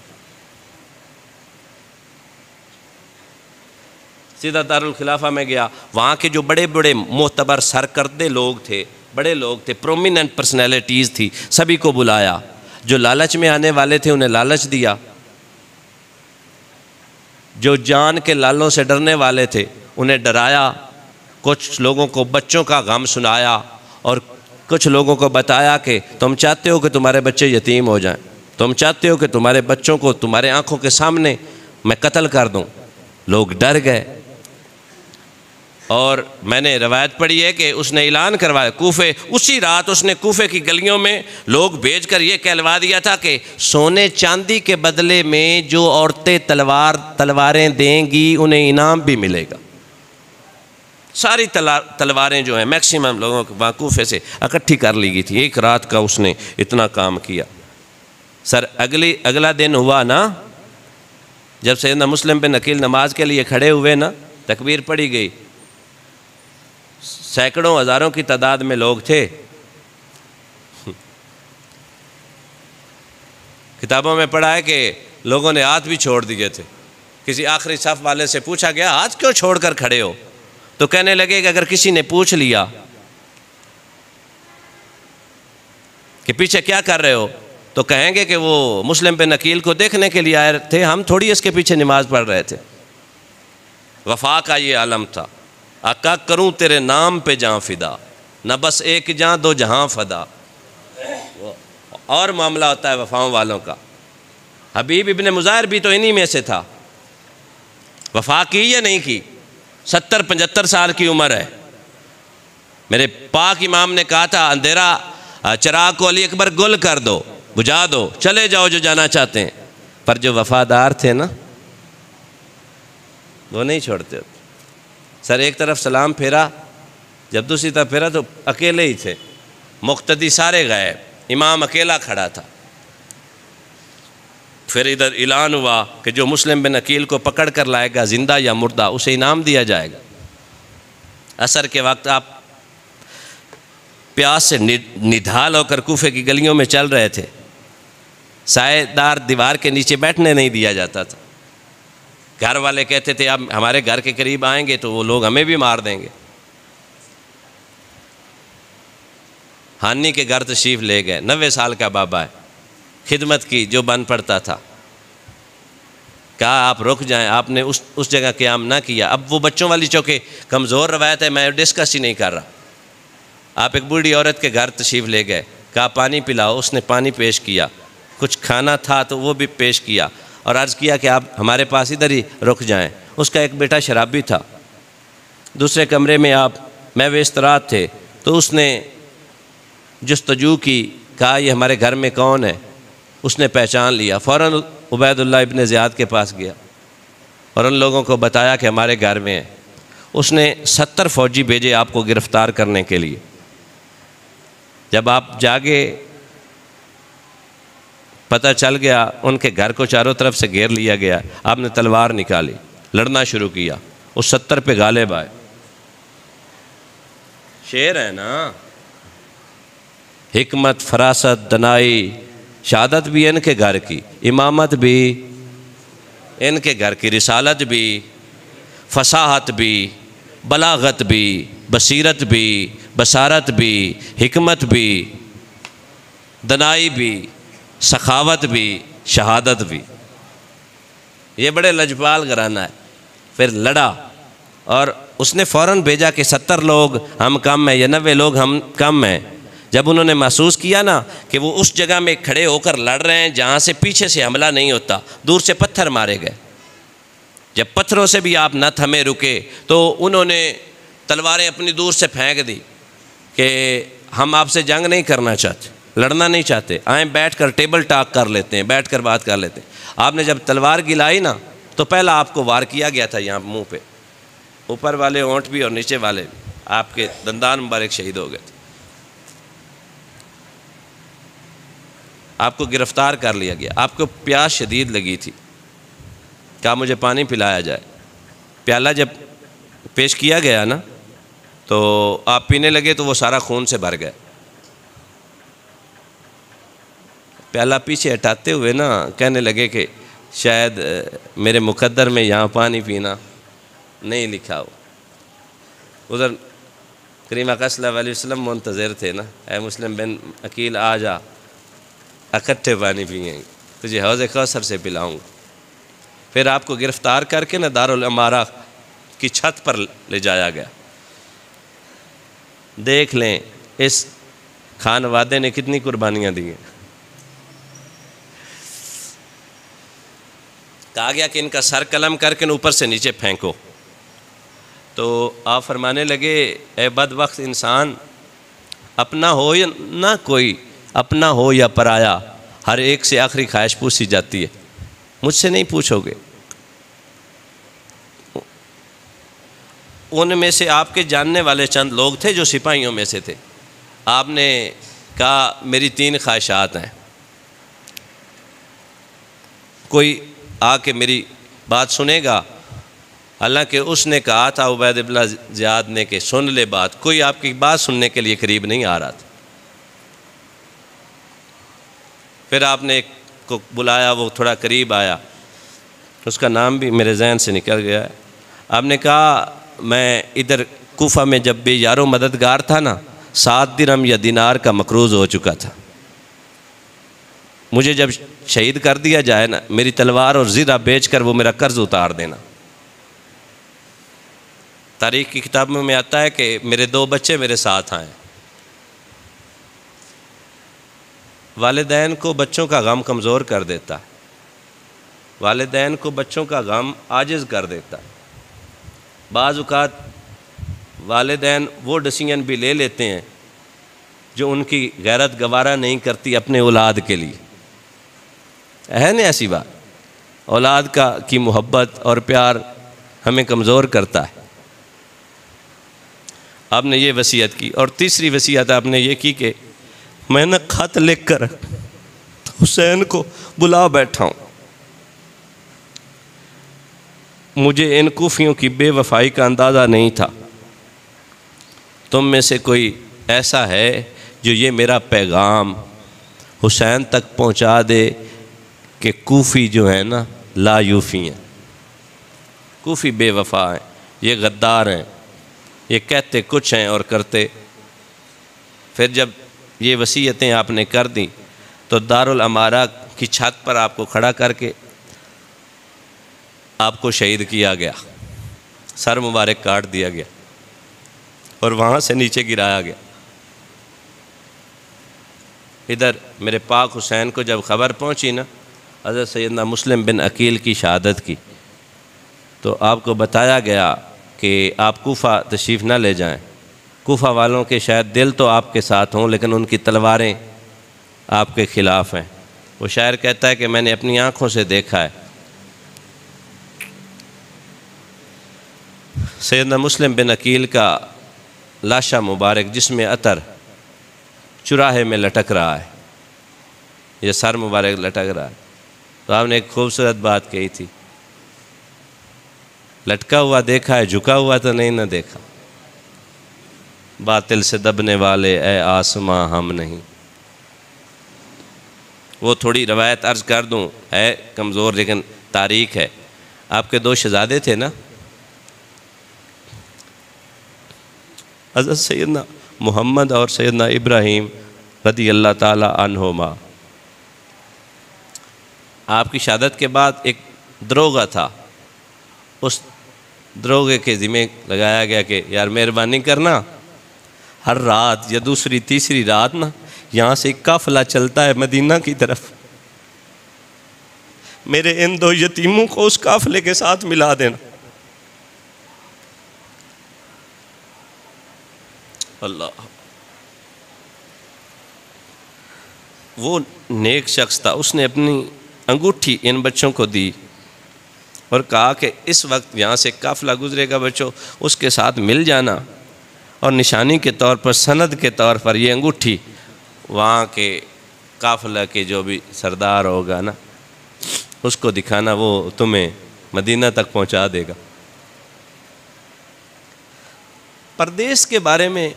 سیدھا دارالخلافہ میں گیا، وہاں کے جو بڑے بڑے معتبر سرکردے لوگ تھے، بڑے لوگ تھے، پرومیننٹ پرسنالٹیز تھی، سبھی کو بلایا۔ جو لالچ میں آنے والے تھے انہیں لالچ دیا، جو جان کے لالوں سے ڈرنے والے تھے انہیں ڈرایا، کچھ لوگوں کو بچوں کا غم سنایا، اور کچھ لوگوں کو بتایا کہ تم چاہتے ہو کہ تمہارے بچے یتیم ہو جائیں، تم چاہتے ہو کہ تمہارے بچوں کو تمہارے آنکھوں کے سامنے میں قتل کر دوں۔ لوگ ڈر گئے، اور میں نے روایت پڑھی ہے کہ اس نے اعلان کروایا کوفے، اسی رات اس نے کوفے کی گلیوں میں لوگ بھیج کر یہ کہلوا دیا تھا کہ سونے چاندی کے بدلے میں جو عورتیں تلواریں دیں گی انہیں انعام بھی ملے گا۔ ساری تلواریں جو ہیں میکسیمم لوگوں کے وہاں کوفے سے اکٹھی کر لی گئی تھی، ایک رات کا اس نے اتنا کام کیا۔ سر اگلا دن ہوا نا، جب سیدنا مسلم بن عقیل نماز کے لیے کھڑے ہوئے نا، تکبیر پڑھی گئی، سینکڑوں ہزاروں کی تعداد میں لوگ تھے۔ کتابوں میں پڑھا ہے کہ لوگوں نے ہاتھ بھی چھوڑ دیے تھے۔ کسی آخری صف والے سے پوچھا گیا ہاتھ کیوں چھوڑ کر کھڑے ہو؟ تو کہنے لگے کہ اگر کسی نے پوچھ لیا کہ پیچھے کیا کر رہے ہو تو کہیں گے کہ وہ مسلم بن عقیل کو دیکھنے کے لیے آئے تھے، ہم تھوڑی اس کے پیچھے نماز پڑھ رہے تھے۔ وفا کا یہ عالم تھا، آقا کروں تیرے نام پہ جاں فدا، نہ بس ایک جاں دو جہاں فدا۔ اور معاملہ ہوتا ہے وفاؤں والوں کا۔ حبیب ابن مظاہر بھی تو انہی میں سے تھا، وفا کی یا نہیں کی؟ 70-75 سال کی عمر ہے۔ میرے پاک امام نے کہا تھا اندھیرا چراغ کو علی اکبر گل کر دو، بجھا دو، چلے جاؤ جو جانا چاہتے ہیں، پر جو وفادار تھے نا وہ نہیں چھوڑتے ہوتے۔ سر ایک طرف سلام پھیرا، جب دوسری طرف پھیرا تو اکیلے ہی تھے، مقتدی سارے غائب، امام اکیلا کھڑا تھا۔ پھر ادھر اعلان ہوا کہ جو مسلم بن عقیل کو پکڑ کر لائے گا زندہ یا مردہ اسے انعام دیا جائے گا۔ عصر کے وقت آپ پیاس سے نڈھال ہو کر کوفے کی گلیوں میں چل رہے تھے، سائے دار دیوار کے نیچے بیٹھنے نہیں دیا جاتا تھا، گھر والے کہتے تھے اب ہمارے گھر کے قریب آئیں گے تو وہ لوگ ہمیں بھی مار دیں گے۔ ہانی کے گھر تشریف لے گئے، 90 سال کا بابا ہے، خدمت کی جو بن پڑتا تھا، کہا آپ رک جائیں، آپ نے اس جگہ قیام نہ کیا۔ اب وہ بچوں والی چونکہ کمزور روایت ہے، میں ڈسکس ہی نہیں کر رہا۔ آپ ایک بوڑھی عورت کے گھر تشریف لے گئے، کہا پانی پلاؤ، اس نے پانی پیش کیا، کچھ کھانا تھا تو وہ بھی پیش کیا، اور عرض کیا کہ آپ ہمارے پاس ادھر ہی رک جائیں۔ اس کا ایک بیٹا شرابی تھا، دوسرے کمرے میں میں وہ استراحت تھے، تو اس نے جستجو کی، کہا یہ ہمارے گھر میں کون ہے؟ اس نے پہچان لیا، فوراً عبید اللہ ابن زیاد کے پاس گیا اور ان لوگوں کو بتایا کہ ہمارے گھر میں ہے۔ اس نے 70 فوجی بھیجے آپ کو گرفتار کرنے کے لیے۔ جب آپ جاگے، پتہ چل گیا ان کے گھر کو چاروں طرف سے گھیر لیا گیا، آپ نے تلوار نکالی، لڑنا شروع کیا، اس 70 پہ غالب آئے۔ شعر ہے نا، حکمت، فراست، دنائی، شہادت بھی ان کے گھر کی، امامت بھی ان کے گھر کی، رسالت بھی، فصاحت بھی، بلاغت بھی، بصیرت بھی، بصارت بھی، حکمت بھی، دنائی بھی، سخاوت بھی، شہادت بھی۔ یہ بڑے لجپال گھرانہ ہے۔ پھر لڑا، اور اس نے فوراً بھیجا کہ 70 لوگ ہم کم ہیں یا 90 لوگ ہم کم ہیں۔ جب انہوں نے محسوس کیا نا کہ وہ اس جگہ میں کھڑے ہو کر لڑ رہے ہیں جہاں سے پیچھے سے حملہ نہیں ہوتا، دور سے پتھر مارے گئے۔ جب پتھروں سے بھی آپ نہ تھمے رکے تو انہوں نے تلواریں اپنی دور سے پھینک دی کہ ہم آپ سے جنگ نہیں کرنا چاہتے، لڑنا نہیں چاہتے، آئیں بیٹھ کر ٹیبل ٹاک کر لیتے ہیں، بیٹھ کر بات کر لیتے ہیں۔ آپ نے جب تلوار گلائی نا تو پہلا آپ کو وار کیا گیا تھا یہاں منہ پہ، اوپر والے ہونٹ بھی اور نیچے والے بھی، آپ کے دندان مبارک شہید ہو گئے تھے۔ آپ کو گرفتار کر لیا گیا، آپ کو پیاس شدید لگی تھی، کہا مجھے پانی پلایا جائے۔ پیالہ جب پیش کیا گیا نا تو آپ پینے لگے تو وہ سارا خون سے بھر گیا۔ پیالہ پیچھے ہٹاتے ہوئے نا کہنے لگے کہ شاید میرے مقدر میں یہاں پانی پینا نہیں لکھا ہو۔ ادھر کریم آقا صلی اللہ علیہ وسلم منتظر تھے نا، اے مسلم بن عقیل آ جا، اکٹھے پانی پئیں گے، تجھے حوض کوثر سے پلاؤں گا۔ پھر آپ کو گرفتار کر کے نا دارالامارہ کی چھت پر لے جایا گیا۔ دیکھ لیں اس خانوادے نے کتنی قربانیاں دی ہیں۔ کہا گیا کہ ان کا سر قلم کر کے اوپر سے نیچے پھینکو، تو آپ فرمانے لگے اے بدبخت انسان، اپنا ہو یا نہ کوئی، اپنا ہو یا پرایا، ہر ایک سے آخری خواہش پوچھی جاتی ہے، مجھ سے نہیں پوچھو گے۔ ان میں سے آپ کے جاننے والے چند لوگ تھے جو سپاہیوں میں سے تھے۔ آپ نے کہا میری 3 خواہشات ہیں، کوئی آ کے میری بات سنے گا؟ حالانکہ اس نے کہا تھا عبید اللہ زیاد نے کہ سن لے بات، کوئی آپ کی بات سننے کے لیے قریب نہیں آ رہا تھا۔ پھر آپ نے ایک کو بلایا، وہ تھوڑا قریب آیا، اس کا نام بھی میرے ذہن سے نکل گیا ہے۔ آپ نے کہا میں ادھر کوفہ میں جب بھی یارو مددگار تھا نا، 7 درہم یا دینار کا مقروض ہو چکا تھا، مجھے جب شہید کر دیا جائے نا، میری تلوار اور زرہ بیچ کر وہ میرا قرض اتار دینا۔ تاریخ کی کتابوں میں آتا ہے کہ میرے 2 بچے میرے ساتھ آئے۔ والدین کو بچوں کا غم کمزور کر دیتا ہے، والدین کو بچوں کا غم عاجز کر دیتا ہے۔ بعض اوقات والدین وہ ڈیسیژن بھی لے لیتے ہیں جو ان کی غیرت گوارا نہیں کرتی اپنے اولاد کے لیے، ہے نا ایسی بات؟ اولاد کی محبت اور پیار ہمیں کمزور کرتا ہے۔ آپ نے یہ وصیت کی، اور تیسری وصیت آپ نے یہ کی کہ میں نے خط لکھ کر حسین کو بلا بیٹھا ہوں، مجھے ان کوفیوں کی بے وفائی کا اندازہ نہیں تھا، تم میں سے کوئی ایسا ہے جو یہ میرا پیغام حسین تک پہنچا دے کہ کوفی جو ہے نا لا یوفی ہیں، کوفی بے وفا ہیں، یہ غدار ہیں، یہ کہتے کچھ ہیں اور کرتے۔ پھر جب یہ وصیتیں آپ نے کر دیں تو دارالامارہ کی چھت پر آپ کو کھڑا کر کے آپ کو شہید کیا گیا، سر مبارک کاٹ دیا گیا اور وہاں سے نیچے گرایا گیا۔ ادھر میرے پاک حسین کو جب خبر پہنچی نا حضرت سیدنا مسلم بن عقیل کی شہادت کی، تو آپ کو بتایا گیا کہ آپ کوفہ تشریف نہ لے جائیں، کوفہ والوں کے شاید دل تو آپ کے ساتھ ہوں لیکن ان کی تلواریں آپ کے خلاف ہیں۔ وہ شاعر کہتا ہے کہ میں نے اپنی آنکھوں سے دیکھا ہے سیدنا مسلم بن عقیل کا لاشا مبارک جس میں عطر چراہے میں لٹک رہا ہے، یہ سر مبارک لٹک رہا ہے۔ تو آپ نے ایک خوبصورت بات کہی تھی، لٹکا ہوا دیکھا ہے، جھکا ہوا تو نہیں نہ دیکھا، باطل سے دبنے والے اے آسماں ہم نہیں۔ وہ تھوڑی روایت عرض کر دوں، ہے کمزور لیکن تاریخ ہے۔ آپ کے 2 شہزادے تھے نا، حضرت سیدنا محمد اور سیدنا ابراہیم رضی اللہ تعالی عنہما۔ آپ کی شہادت کے بعد ایک دروغہ تھا، اس دروغے کے ذمہ لگایا گیا کہ یار مہربانی کرنا، ہر رات یا دوسری تیسری رات نا یہاں سے ایک قافلہ چلتا ہے مدینہ کی طرف، میرے ان 2 یتیموں کو اس قافلے کے ساتھ ملا دینا۔ اللہ، وہ نیک شخص تھا، اس نے اپنی انگوٹھی ان بچوں کو دی اور کہا کہ اس وقت یہاں سے قافلہ گزرے گا بچوں، اس کے ساتھ مل جانا، اور نشانی کے طور پر، سند کے طور پر یہ انگوٹھی وہاں کے قافلہ کے جو بھی سردار ہوگا نا اس کو دکھانا، وہ تمہیں مدینہ تک پہنچا دے گا۔ پردیس کے بارے میں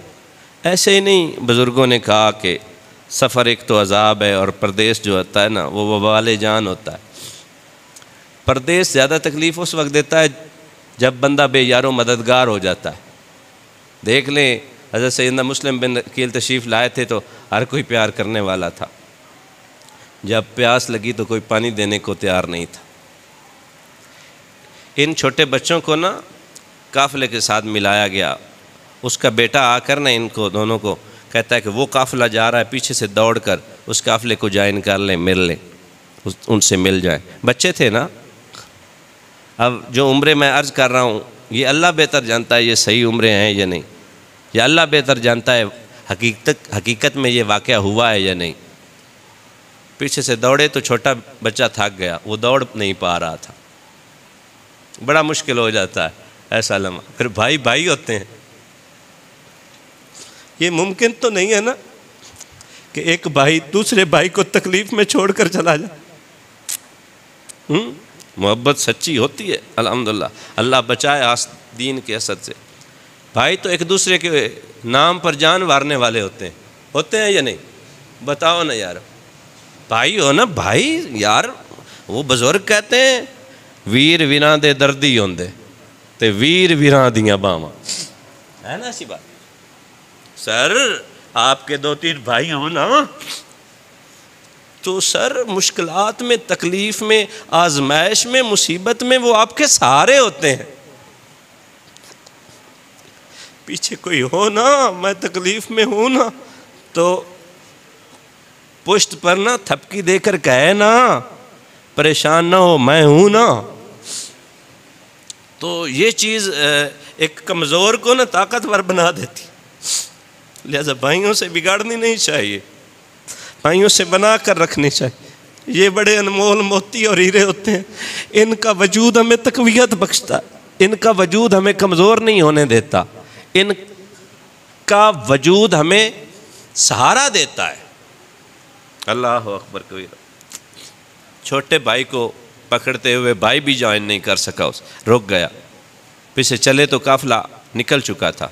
ایسے ہی نہیں بزرگوں نے کہا کہ سفر ایک تو عذاب ہے، اور پردیس جو ہوتا ہے نا وہ وبال جان ہوتا ہے۔ پردیس زیادہ تکلیف اس وقت دیتا ہے جب بندہ بے یار و مددگار ہو جاتا ہے۔ دیکھ لیں حضرت سیدنا مسلم بن عقیل تشریف لائے تھے تو ہر کوئی پیار کرنے والا تھا، جب پیاس لگی تو کوئی پانی دینے کو تیار نہیں تھا۔ ان چھوٹے بچوں کو نا قافلے کے ساتھ ملایا گیا، اس کا بیٹا آ کر نا ان کو دونوں کو کہتا ہے کہ وہ قافلہ جا رہا ہے، پیچھے سے دوڑ کر اس قافلے کو جوائن کر لیں، مل لیں، ان سے مل جائیں۔ بچے تھے نا، اب جو عمریں میں عرض کر رہا ہوں یہ اللہ بہتر جانتا ہے یہ صحیح عمریں ہیں یا نہیں، یا اللہ بہتر جانتا ہے حقیقت میں یہ واقعہ ہوا ہے یا نہیں۔ پیچھے سے دوڑے تو چھوٹا بچہ تھک گیا، وہ دوڑ نہیں پا رہا تھا، بڑا مشکل ہو جاتا ہے ایسا لمحہ۔ پھر بھائی بھائی ہوتے ہیں، یہ ممکن تو نہیں ہے نا کہ ایک بھائی دوسرے بھائی کو تکلیف میں چھوڑ کر چلا جائے۔ محبت سچی ہوتی ہے الحمدللہ، اللہ بچائے دین کے حسد سے۔ بھائی تو ایک دوسرے کے نام پر جان وارنے والے ہوتے ہیں یا نہیں؟ بتاؤ نا یار، بھائی ہو نا بھائی یار۔ وہ بزرگ کہتے ہیں ویر ویراں دے دردی ہوندے تے ویر ویراں دیاں باواں، ہے نا ایسی بات؟ سر آپ کے 2-3 بھائی ہوں نا تو سر مشکلات میں، تکلیف میں، آزمائش میں، مصیبت میں وہ آپ کے سہارے ہوتے ہیں۔ پیچھے کوئی ہو نا، میں تکلیف میں ہوں نا، تو پشت پر نا تھپکی دے کر کہے نا پریشان نہ ہو میں ہوں نا، تو یہ چیز ایک کمزور کو نا طاقتور بنا دیتی۔ لہذا بھائیوں سے بگاڑنی نہیں چاہیے، بھائیوں سے بنا کر رکھنی چاہیے۔ یہ بڑے انمول موتی اور ہیرے ہوتے ہیں، ان کا وجود ہمیں تقویت بخشتا ہے، ان کا وجود ہمیں کمزور نہیں ہونے دیتا، ان کا وجود ہمیں سہارا دیتا ہے۔ اللہ اکبر کبیرہ۔ چھوٹے بھائی کو پکڑتے ہوئے بھائی بھی جوائن نہیں کر سکا، رک گیا، پیچھے چلے تو قافلہ نکل چکا تھا۔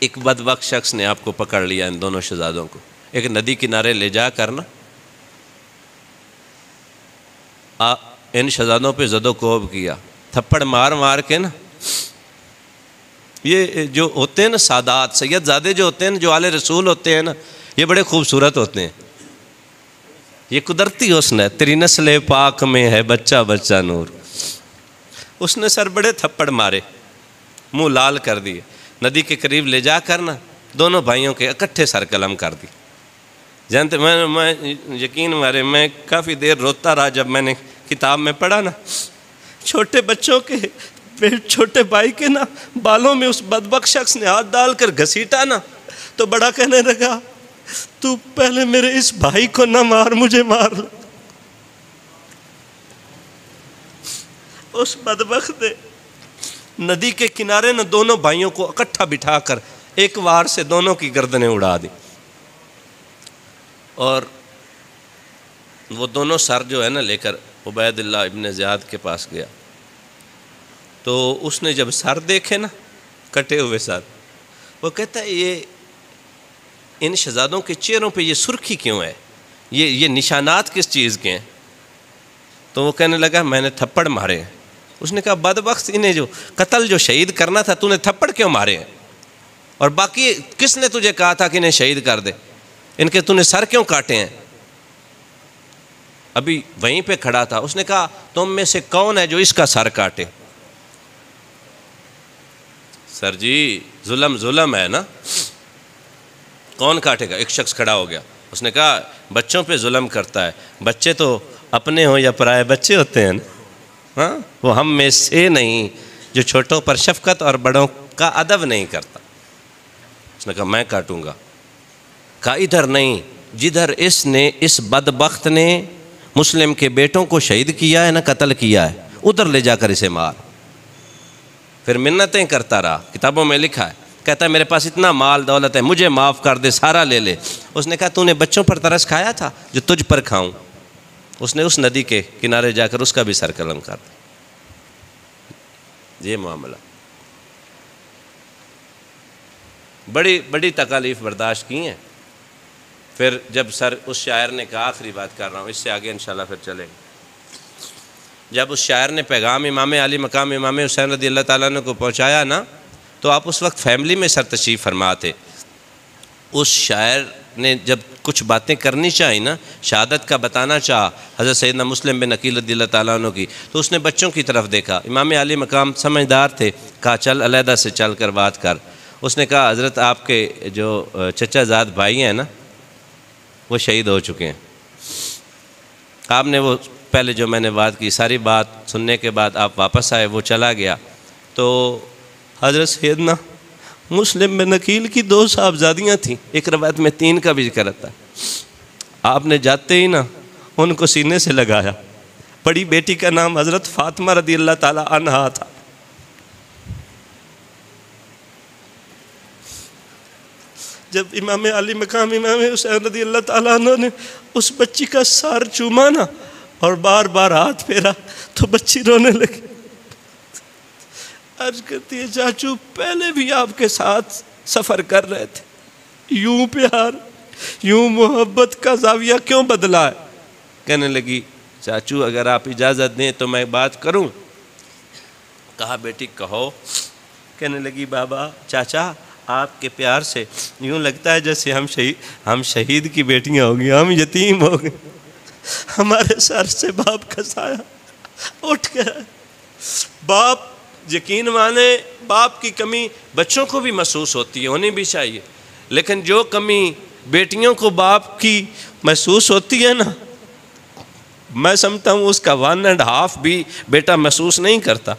ایک بدبخت شخص نے آپ کو پکڑ لیا، ان دونوں شہزادوں کو، ایک ندی کنارے لے جا کر نا ان شہزادوں پہ زد و کوب کیا، تھپڑ مار مار کے نا۔ یہ جو ہوتے ہیں نا سادات، سید زادے جو ہوتے ہیں، جو آل رسول ہوتے ہیں نا، یہ بڑے خوبصورت ہوتے ہیں، یہ قدرتی حسن ہے۔ تیری نسل پاک میں ہے بچہ بچہ نور۔ اس نے سر بڑے تھپڑ مارے، منہ لال کر دیے، ندی کے قریب لے جا کر نا دونوں بھائیوں کے اکٹھے سر قلم کر دی۔ جانتے میں یقین مارے میں کافی دیر روتا رہا جب میں نے کتاب میں پڑھا نا، چھوٹے بچوں کے چھوٹے بھائی کے نا بالوں میں اس بدبخت شخص نے ہاتھ ڈال کر گھسیٹا نا، تو بڑا کہنے لگا تو پہلے میرے اس بھائی کو نہ مار، مجھے مار لو۔ اس بدبخت نے ندی کے کنارے نہ دونوں بھائیوں کو اکٹھا بٹھا کر ایک وار سے دونوں کی گردنیں اڑا دی، اور وہ دونوں سر جو ہے نا لے کر عبید اللہ ابن زیاد کے پاس گیا، تو اس نے جب سر دیکھے نا کٹے ہوئے سر، وہ کہتا ہے یہ ان شہزادوں کے چہروں پہ یہ سرخی کیوں ہے، یہ نشانات کس چیز کے ہیں؟ تو وہ کہنے لگا میں نے تھپڑ مارے ہیں۔ اس نے کہا بدبخت، انہیں جو قتل جو شہید کرنا تھا تو نے تھپڑ کیوں مارے ہیں؟ اور باقی کس نے تجھے کہا تھا کہ انہیں شہید کر دے؟ ان کے تو نے سر کیوں کاٹے ہیں؟ ابھی وہیں پہ کھڑا تھا، اس نے کہا تم میں سے کون ہے جو اس کا سر کاٹے؟ سر جی ظلم ہے نا، کون کاٹے گا؟ ایک شخص کھڑا ہو گیا، اس نے کہا بچوں پہ ظلم کرتا ہے، بچے تو اپنے ہوں یا پرائے بچے ہوتے ہیں نا، ہاں وہ ہم میں سے نہیں جو چھوٹوں پر شفقت اور بڑوں کا ادب نہیں کرتا۔ اس نے کہا میں کاٹوں گا۔ کہا ادھر نہیں، جدھر اس بدبخت نے مسلم کے بیٹوں کو شہید کیا ہے نا، قتل کیا ہے، ادھر لے جا کر اسے مار۔ پھر منتیں کرتا رہا، کتابوں میں لکھا ہے، کہتا ہے میرے پاس اتنا مال دولت ہے، مجھے معاف کر دے، سارا لے لے۔ اس نے کہا تو نے بچوں پر ترس کھایا تھا جو تجھ پر کھاؤں؟ اس نے اس ندی کے کنارے جا کر اس کا بھی سر قلم کر دیا۔ یہ معاملہ بڑی بڑی تکالیف برداشت کی ہیں۔ پھر جب سر اس شاعر نے کہا، آخری بات کر رہا ہوں، اس سے آگے انشاءاللہ پھر چلیں گے، جب اس شاعر نے پیغام امام علی مقام امام حسین رضی اللہ تعالیٰ عنہ کو پہنچایا نا، تو آپ اس وقت فیملی میں سر تشریف فرما تھے۔ اس شاعر نے جب کچھ باتیں کرنی چاہی نا، شہادت کا بتانا چاہا حضرت سیدنا مسلم بن عقیل رضی اللہ تعالیٰ عنہ کی، تو اس نے بچوں کی طرف دیکھا۔ امام علی مقام سمجھدار تھے، کہا چل علیحدہ سے چل کر بات کر۔ اس نے کہا حضرت آپ کے جو چچا زاد بھائی ہیں نا، وہ شہید ہو چکے ہیں۔ آپ نے وہ پہلے جو میں نے بات کی ساری بات سننے کے بعد آپ واپس آئے، وہ چلا گیا، تو حضرت سیدنا مسلم بن عقیل کی 2 صاحبزادیاں تھیں، ایک روایت میں 3 کا بھی ذکر آتا ہے۔ آپ نے جاتے ہی نا ان کو سینے سے لگایا۔ بڑی بیٹی کا نام حضرت فاطمہ رضی اللہ تعالیٰ عنہا تھا۔ جب امام علی مقام امام حسین رضی اللہ تعالیٰ عنہ نے اس بچی کا سر چوما نا اور بار بار ہاتھ پھیرا، تو بچی رونے لگی، عرض کرتی ہے چاچو پہلے بھی آپ کے ساتھ سفر کر رہے تھے، یوں پیار یوں محبت کا زاویہ کیوں بدلا ہے؟ کہنے لگی چاچو اگر آپ اجازت دیں تو میں بات کروں؟ کہا بیٹی کہو۔ کہنے لگی بابا چاچا آپ کے پیار سے یوں لگتا ہے جیسے ہم شہید کی بیٹیاں ہو گئی، ہم یتیم ہو گئے، ہمارے سر سے باپ کا سایہ اٹھ گیا۔ باپ یقین مانے، باپ کی کمی بچوں کو بھی محسوس ہوتی ہے، ہونی بھی چاہیے، لیکن جو کمی بیٹیوں کو باپ کی محسوس ہوتی ہے نا، میں سمجھتا ہوں اس کا 1.5 بھی بیٹا محسوس نہیں کرتا۔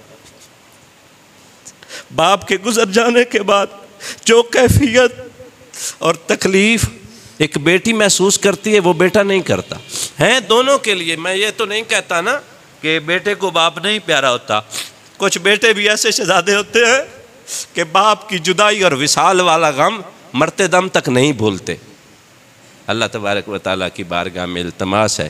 باپ کے گزر جانے کے بعد جو کیفیت اور تکلیف ایک بیٹی محسوس کرتی ہے وہ بیٹا نہیں کرتا۔ ہیں دونوں کے لیے، میں یہ تو نہیں کہتا نا کہ بیٹے کو باپ نہیں پیارا ہوتا، کچھ بیٹے بھی ایسے شہزادے ہوتے ہیں کہ باپ کی جدائی اور وصال والا غم مرتے دم تک نہیں بھولتے۔ اللہ تبارک و تعالیٰ کی بارگاہ میں التماس ہے